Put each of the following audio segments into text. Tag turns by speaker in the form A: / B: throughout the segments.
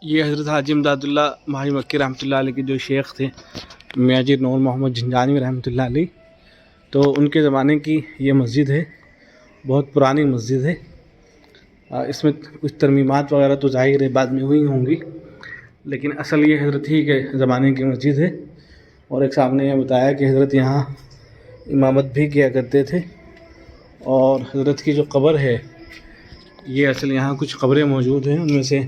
A: یہ حضرت حاجی امداد اللہ ماہی مکی رحمۃ اللہ علیہ کے جو شیخ تھے میاں جی نور محمد جھنجھانوی رحمۃ اللہ علیہ، تو ان کے زمانے کی یہ مسجد ہے، بہت پرانی مسجد ہے۔ اس میں کچھ ترمیمات وغیرہ تو ظاہر ہے بعد میں ہوئی ہوں گی، لیکن اصل یہ حضرت ہی کے زمانے کی مسجد ہے۔ اور ایک صاحب نے یہ بتایا کہ حضرت یہاں امامت بھی کیا کرتے تھے، اور حضرت کی جو قبر ہے یہ اصل یہاں کچھ قبریں موجود ہیں، ان میں سے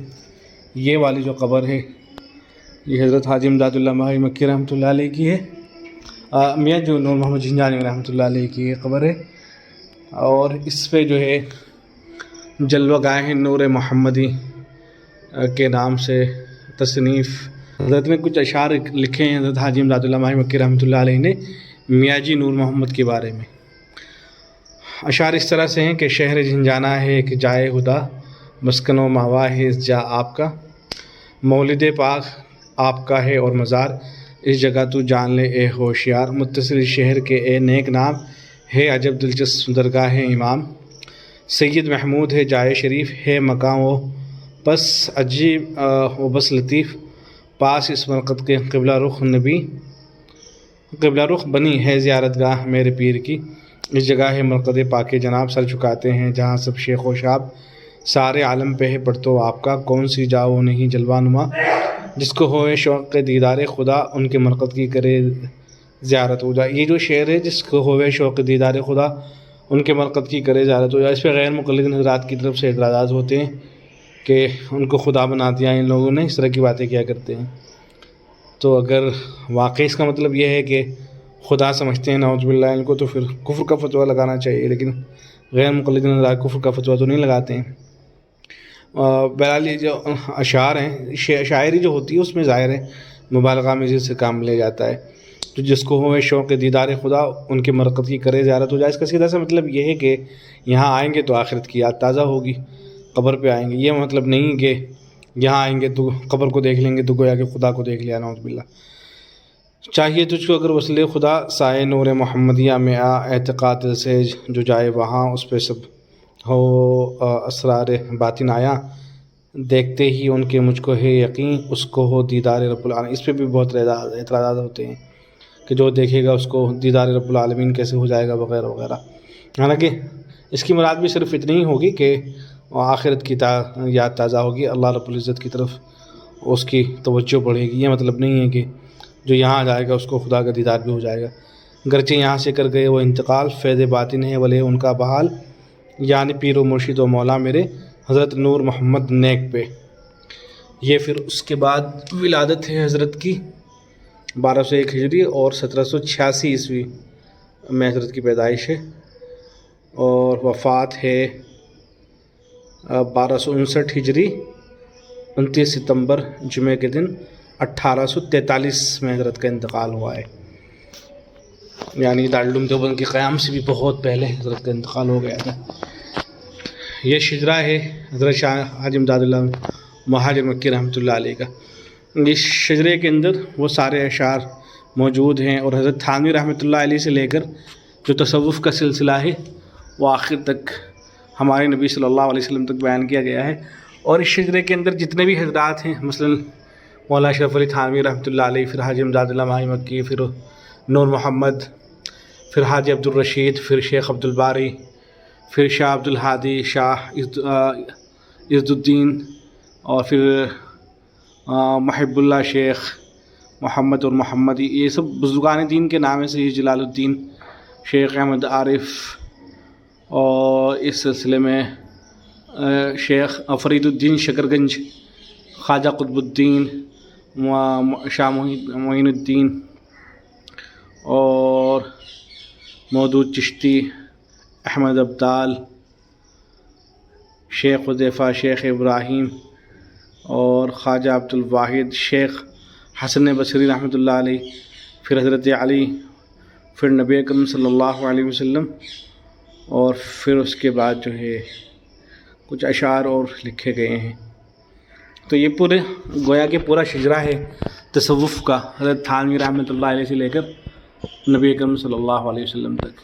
A: یہ والی جو قبر ہے یہ حضرت حاجی امداد اللہ ماہی مکی رحمۃ اللہ علیہ کی ہے، میاں جو نور محمد جھنجھانوی رحمۃ اللہ علیہ کی یہ قبر ہے۔ اور اس پہ جو ہے جلوہ گاہ نور محمدی کے نام سے تصنیف حضرت نے کچھ اشعار لکھے ہیں حضرت حاجی امداد اللہ ماہی مکی رحمۃ اللہ علیہ نے میاں جی نور محمد کے بارے میں۔ اشعار اس طرح سے ہیں کہ شہر جھنجھانا ہے ایک جائے خدا، مسکن و ماوا ہے اس جا آپ کا، مولد پاک آپ کا ہے اور مزار، اس جگہ تو جان لے اے ہوشیار، متصل شہر کے اے نیک نام، ہے عجب دلچسپ درگاہ امام، سید محمود ہے جائے شریف، ہے مقام و بس عجیب و بس لطیف، پاس اس مرقد کے قبلہ رخ نبی، قبلہ رخ بنی ہے زیارت گاہ میرے پیر کی، اس جگہ ہے مرقد پاک جناب، سر جھکاتے ہیں جہاں سب شیخ و شاب، سارے عالم پہ ہے پڑھتو آپ کا، کون سی جاؤ نہیں جلوہ نما، جس کو ہوئے شوق دیدار خدا، ان کے مرقد کی کرے زیارت ہو جائے۔ یہ جو شعر ہے جس کو ہوئے شوق دیدار خدا ان کے مرقد کی کرے زیارت ہو جائے، اس پہ غیر مقلد حضرات کی طرف سے اعتراضات ہوتے ہیں کہ ان کو خدا بنا دیا ان لوگوں نے، اس طرح کی باتیں کیا کرتے ہیں۔ تو اگر واقعی اس کا مطلب یہ ہے کہ خدا سمجھتے ہیں نعوذ باللہ ان کو، تو پھر کفر کا فتویٰ لگانا چاہیے، لیکن غیر مقلد حضرات کفر کا فتویٰ تو نہیں لگاتے ہیں۔ بہرحال یہ جو اشعار ہیں، شاعری جو ہوتی ہے اس میں ظاہر ہے مبالغہ میں سے کام لیا جاتا ہے۔ تو جس کو ہوئے شوق دیدار خدا ان کے مرقد کی کرے زیارت ہو جائے، اس کا سیدھا سا مطلب یہ ہے کہ یہاں آئیں گے تو آخرت کی یاد تازہ ہوگی، قبر پہ آئیں گے، یہ مطلب نہیں کہ یہاں آئیں گے تو قبر کو دیکھ لیں گے تو گویا کہ خدا کو دیکھ لیا، نعوذ باللہ۔ چاہیے تجھ کو اگر وصل خدا سائے نور محمدیہ میں آ، اعتقاد سے جو جائے وہاں، اس پہ سب ہو اسرار باطن آیا، دیکھتے ہی ان کے مجھ کو ہے یقین، اس کو ہو دیدار رب العالمین۔ اس پہ بھی بہت اعتراضات ہوتے ہیں کہ جو دیکھے گا اس کو دیدار رب العالمین کیسے ہو جائے گا وغیرہ وغیرہ۔ حالانکہ اس کی مراد بھی صرف اتنی ہوگی کہ آخرت کی یاد تازہ ہوگی، اللہ رب العزت کی طرف اس کی توجہ بڑھے گی۔ یہ مطلب نہیں ہے کہ جو یہاں آ جائے گا اس کو خدا کا دیدار بھی ہو جائے گا، گرچہ یہاں سے کر گئے وہ انتقال، فیض باطن ہے ولے ان کا بحال، یعنی پیر و مرشد و مولا میرے حضرت نور محمد نیک پہ۔ یہ پھر اس کے بعد ولادت ہے حضرت کی 1201 ہجری اور 1786 عیسوی میں حضرت کی پیدائش ہے، اور وفات ہے 1259 ہجری 29 ستمبر جمعہ کے دن 1843 میں حضرت کا انتقال ہوا ہے، یعنی دارالعلوم دیوبند کے قیام سے بھی بہت پہلے حضرت کا انتقال ہو گیا تھا۔ یہ شجرہ ہے حضرت شاہ حاجی امداد اللہ مہاجر مکی رحمۃ اللہ علیہ کا۔ اس شجرے کے اندر وہ سارے اشعار موجود ہیں، اور حضرت تھانوی رحمۃ اللہ علیہ سے لے کر جو تصوف کا سلسلہ ہے وہ آخر تک ہمارے نبی صلی اللہ علیہ وسلم تک بیان کیا گیا ہے۔ اور اس شجرے کے اندر جتنے بھی حضرات ہیں، مثلا مولانا اشرف علی تھانوی رحمۃ اللہ علیہ، پھر حاجی امداد اللہ ماہی مکی، پھر نور محمد، پھر حاجی عبدالرشید، پھر شیخ عبدالباری، پھر شاہ عبدالہادی، شاہ عز الدین، اور پھر محب اللہ شیخ محمد اور محمدی، یہ سب بزرگان دین کے نام سے، جلال الدین، شیخ احمد عارف، اور اس سلسلے میں شیخ فرید الدین شکرگنج، خواجہ قطب الدین، شاہ معین الدین، اور مودود چشتی، احمد ابدال، شیخ حذیفہ، شیخ ابراہیم، اور خواجہ عبدالواحد، شیخ حسن بصری رحمۃ اللہ علیہ، پھر حضرت علی، پھر نبی اکرم صلی اللہ علیہ وسلم، اور پھر اس کے بعد جو ہے کچھ اشعار اور لکھے گئے ہیں۔ تو یہ پورے گویا کہ پورا شجرہ ہے تصوف کا، حضرت تھانوی رحمۃ اللہ علیہ سے لے کر نبی اکرم صلی اللہ علیہ وسلم تک۔